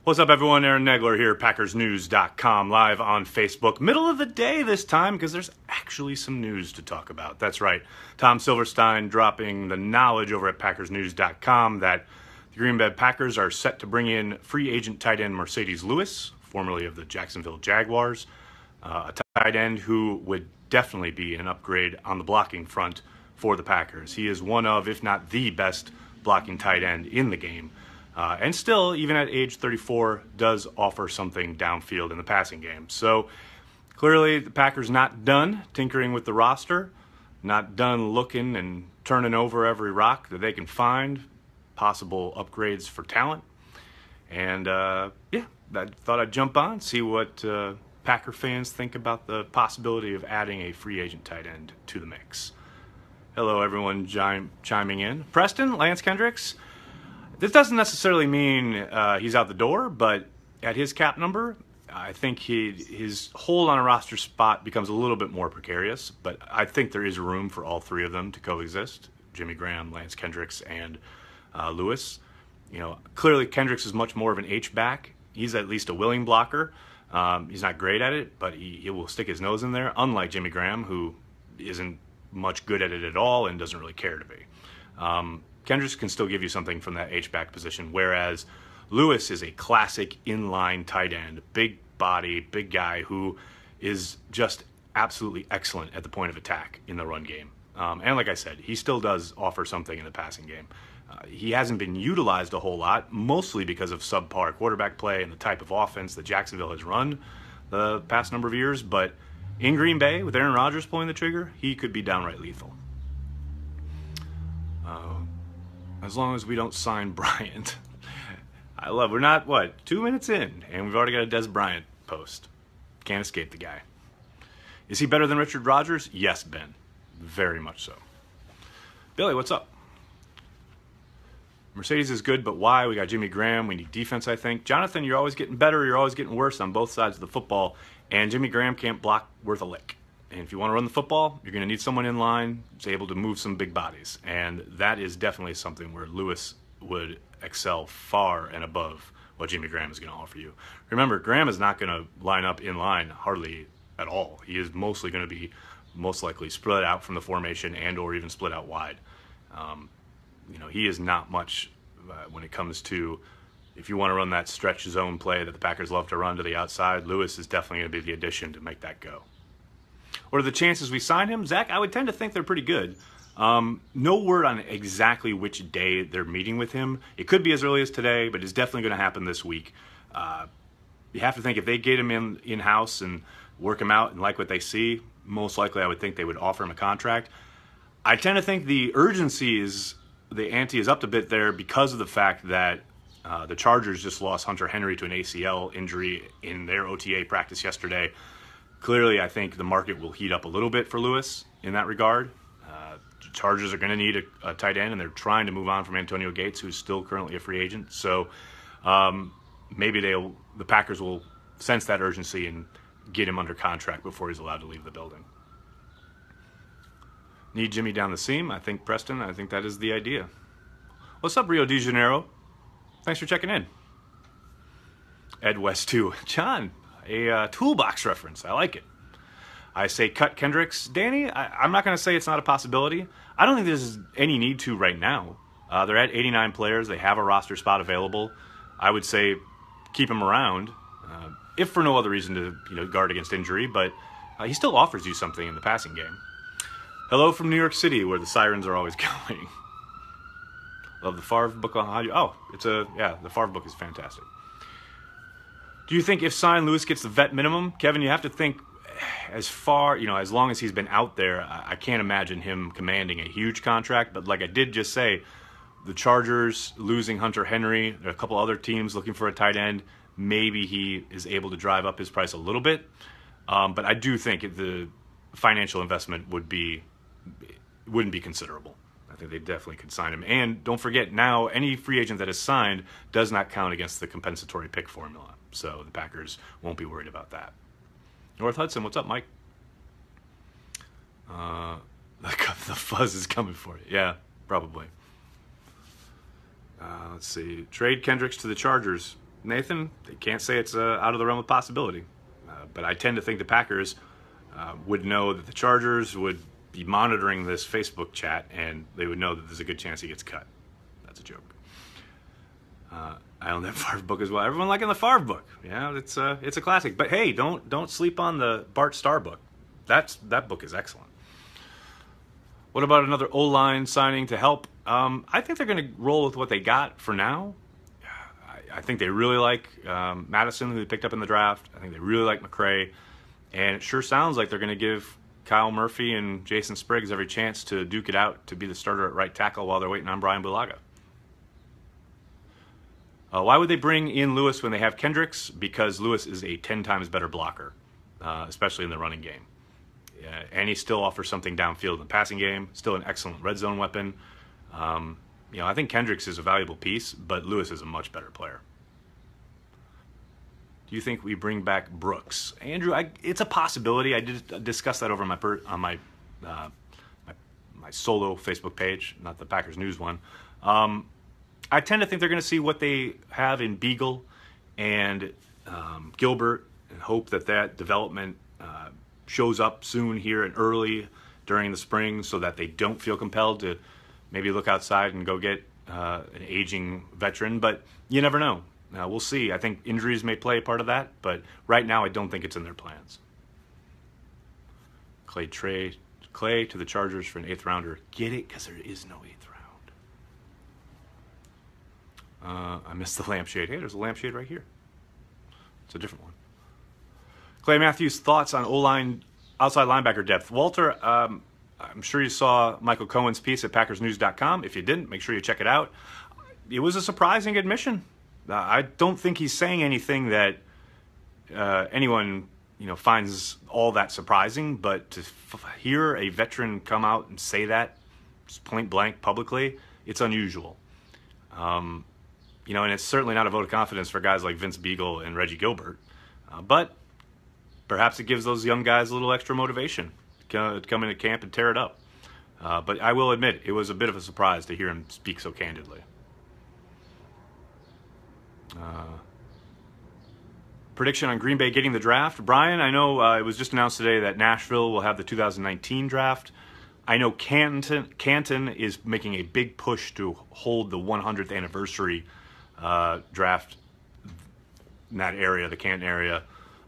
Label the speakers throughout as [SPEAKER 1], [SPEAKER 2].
[SPEAKER 1] What's up, everyone? Aaron Nagler here, PackersNews.com, live on Facebook. Middle of the day this time, because there's actually some news to talk about. That's right. Tom Silverstein dropping the knowledge over at PackersNews.com that the Green Bay Packers are set to bring in free agent tight end Mercedes Lewis, formerly of the Jacksonville Jaguars, a tight end who would definitely be an upgrade on the blocking front for the Packers. He is one of, if not the best blocking tight end in the game. And still, even at age 34, does offer something downfield in the passing game. So clearly the Packers not done tinkering with the roster, not done looking and turning over every rock that they can find, possible upgrades for talent. And I thought I'd jump on, see what Packer fans think about the possibility of adding a free agent tight end to the mix. Hello, everyone chiming in. Preston, Lance Kendricks. This doesn't necessarily mean he's out the door, but at his cap number, I think his hold on a roster spot becomes a little bit more precarious. But I think there is room for all three of them to coexist: Jimmy Graham, Lance Kendricks, and Lewis. You know, clearly Kendricks is much more of an H-back. He's at least a willing blocker. He's not great at it, but he will stick his nose in there, unlike Jimmy Graham, who isn't much good at it at all and doesn't really care to be. Kendricks can still give you something from that H-back position, whereas Lewis is a classic inline tight end, big body, big guy who is just absolutely excellent at the point of attack in the run game. And like I said, he still does offer something in the passing game. He hasn't been utilized a whole lot, mostly because of subpar quarterback play and the type of offense that Jacksonville has run the past number of years. But in Green Bay, with Aaron Rodgers pulling the trigger, he could be downright lethal. As long as we don't sign Bryant. We're not, 2 minutes in, and we've already got a Dez Bryant post. Can't escape the guy. Is he better than Richard Rodgers? Yes, Ben. Very much so. Billy, what's up? Mercedes is good, but why? We got Jimmy Graham. We need defense, I think. Jonathan, you're always getting better. You're always getting worse on both sides of the football, and Jimmy Graham can't block worth a lick. And if you want to run the football, you're going to need someone in line who's able to move some big bodies. And that is definitely something where Lewis would excel far and above what Jimmy Graham is going to offer you. Remember, Graham is not going to line up in line hardly at all. He is mostly going to be most likely split out from the formation and or even split out wide. He is not much when it comes to, if you want to run that stretch zone play that the Packers love to run to the outside, Lewis is definitely going to be the addition to make that go. What are the chances we sign him? Zach, I would tend to think they're pretty good. No word on exactly which day they're meeting with him. It could be as early as today, but it's definitely going to happen this week. You have to think if they get him in-house and work him out and like what they see, most likely I would think they would offer him a contract. I tend to think the urgency the ante is up a bit there because of the fact that the Chargers just lost Hunter Henry to an ACL injury in their OTA practice yesterday. Clearly, I think the market will heat up a little bit for Lewis in that regard. Chargers are going to need a tight end, and they're trying to move on from Antonio Gates, who's still currently a free agent. So maybe the Packers will sense that urgency and get him under contract before he's allowed to leave the building. Need Jimmy down the seam? I think, Preston, I think that is the idea. What's up, Rio de Janeiro? Thanks for checking in. Ed West, too. John, a toolbox reference. I like it. I say cut Kendricks. Danny, I'm not going to say it's not a possibility. I don't think there's any need to right now. They're at 89 players. They have a roster spot available. I would say keep him around, if for no other reason to guard against injury, but he still offers you something in the passing game. Hello from New York City, where the sirens are always going. Love the Favre book on audio. Oh, the Favre book is fantastic. Do you think if signed, Lewis gets the vet minimum? Kevin, you have to think as long as he's been out there, I can't imagine him commanding a huge contract. But like I did just say, the Chargers losing Hunter Henry, there are a couple other teams looking for a tight end. Maybe he is able to drive up his price a little bit. But I do think the financial investment wouldn't be considerable. I think they definitely could sign him. And don't forget, now any free agent that is signed does not count against the compensatory pick formula. So the Packers won't be worried about that. North Hudson, what's up, Mike? The fuzz is coming for you. Yeah, probably. Let's see. Trade Kendricks to the Chargers. Nathan, they can't say it's out of the realm of possibility. But I tend to think the Packers would know that the Chargers would be monitoring this Facebook chat, and they would know that there's a good chance he gets cut. That's a joke. I own that Favre book as well. Everyone liking the Favre book. Yeah, it's a classic. But hey, don't sleep on the Bart Starr book. That book is excellent. What about another O-line signing to help? I think they're going to roll with what they got for now. I think they really like Madison, who they picked up in the draft. I think they really like McCray. And it sure sounds like they're going to give Kyle Murphy and Jason Spriggs every chance to duke it out to be the starter at right tackle while they're waiting on Brian Bulaga. Why would they bring in Lewis when they have Kendricks? Because Lewis is a 10 times better blocker, especially in the running game. And he still offers something downfield in the passing game, still an excellent red zone weapon. I think Kendricks is a valuable piece, but Lewis is a much better player. Do you think we bring back Brooks? Andrew, it's a possibility. I did discuss that over on my solo Facebook page, not the Packers News one. I tend to think they're going to see what they have in Beagle and Gilbert and hope that development shows up soon here and early during the spring so that they don't feel compelled to maybe look outside and go get an aging veteran. But you never know. We'll see. I think injuries may play a part of that, but right now I don't think it's in their plans. Clay to the Chargers for an 8th rounder. Get it? Because there is no 8th round. I missed the lampshade. Hey, there's a lampshade right here. It's a different one. Clay Matthews, thoughts on O-line outside linebacker depth. Walter, I'm sure you saw Michael Cohen's piece at PackersNews.com. If you didn't, make sure you check it out. It was a surprising admission. I don't think he's saying anything that anyone finds all that surprising, but to hear a veteran come out and say that just point blank publicly, it's unusual. And it's certainly not a vote of confidence for guys like Vince Beagle and Reggie Gilbert, but perhaps it gives those young guys a little extra motivation to come into camp and tear it up. But I will admit, it was a bit of a surprise to hear him speak so candidly. Prediction on Green Bay getting the draft. Brian, I know it was just announced today that Nashville will have the 2019 draft. I know Canton is making a big push to hold the 100th anniversary draft in that area, the Canton area,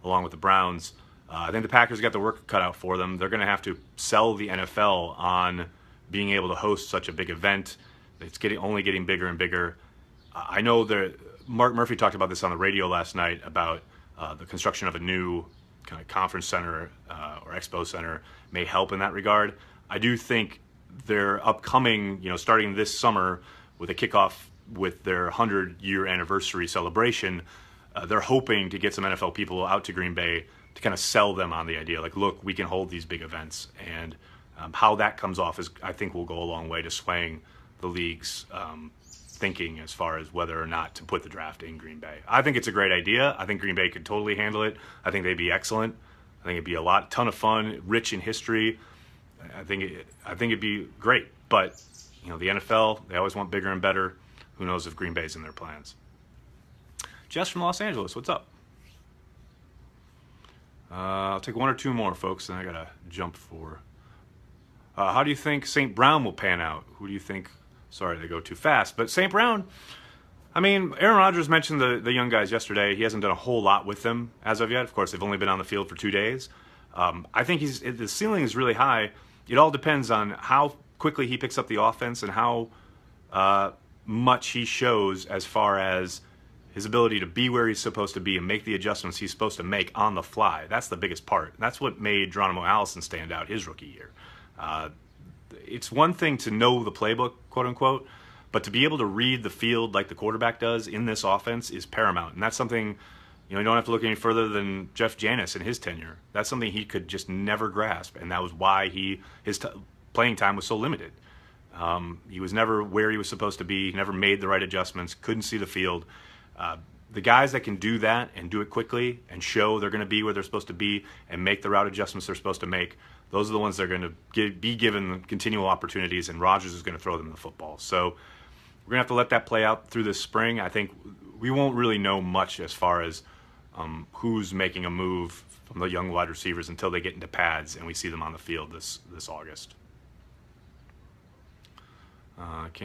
[SPEAKER 1] along with the Browns. I think the Packers got the work cut out for them. They're going to have to sell the NFL on being able to host such a big event. It's only getting bigger and bigger. I know that Mark Murphy talked about this on the radio last night about the construction of a new kind of conference center or expo center may help in that regard. I do think their upcoming, starting this summer with a kickoff with their 100-year anniversary celebration, they're hoping to get some NFL people out to Green Bay to kind of sell them on the idea, like, look, we can hold these big events. And how that comes off is, I think, will go a long way to swaying the league's thinking as far as whether or not to put the draft in Green Bay. I think it's a great idea. I think Green Bay could totally handle it. I think they'd be excellent. I think it'd be a ton of fun, rich in history. I think it'd be great. But the NFL, they always want bigger and better. Who knows if Green Bay's in their plans? Jess from Los Angeles, what's up? I'll take one or two more, folks, and I gotta jump for. How do you think St. Brown will pan out? Who do you think? Sorry, they go too fast. But St. Brown, Aaron Rodgers mentioned the young guys yesterday. He hasn't done a whole lot with them as of yet. Of course, they've only been on the field for 2 days. I think the ceiling is really high. It all depends on how quickly he picks up the offense and how much he shows as far as his ability to be where he's supposed to be and make the adjustments he's supposed to make on the fly. That's the biggest part. That's what made Geronimo Allison stand out his rookie year. It's one thing to know the playbook, quote unquote, but to be able to read the field like the quarterback does in this offense is paramount. And that's something, you don't have to look any further than Jeff Janis in his tenure. That's something he could just never grasp. And that was why his playing time was so limited. He was never where he was supposed to be, never made the right adjustments, couldn't see the field. The guys that can do that and do it quickly and show they're going to be where they're supposed to be and make the route adjustments they're supposed to make, those are the ones that are going to be given continual opportunities, and Rodgers is going to throw them the football. So we're going to have to let that play out through this spring. I think we won't really know much as far as who's making a move from the young wide receivers until they get into pads and we see them on the field this August. I'm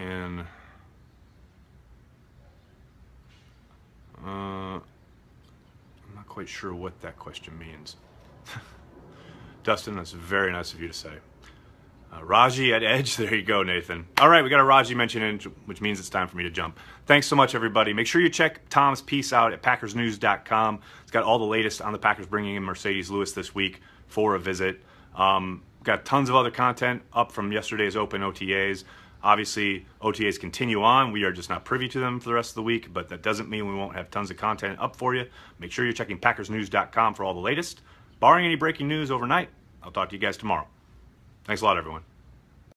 [SPEAKER 1] not quite sure what that question means. Dustin, that's very nice of you to say. Raji at Edge, there you go, Nathan. All right, we got a Raji mention in, which means it's time for me to jump. Thanks so much, everybody. Make sure you check Tom's piece out at PackersNews.com. It's got all the latest on the Packers bringing in Mercedes Lewis this week for a visit. Got tons of other content up from yesterday's open OTAs. Obviously, OTAs continue on. We are just not privy to them for the rest of the week, but that doesn't mean we won't have tons of content up for you. Make sure you're checking PackersNews.com for all the latest. Barring any breaking news overnight, I'll talk to you guys tomorrow. Thanks a lot, everyone.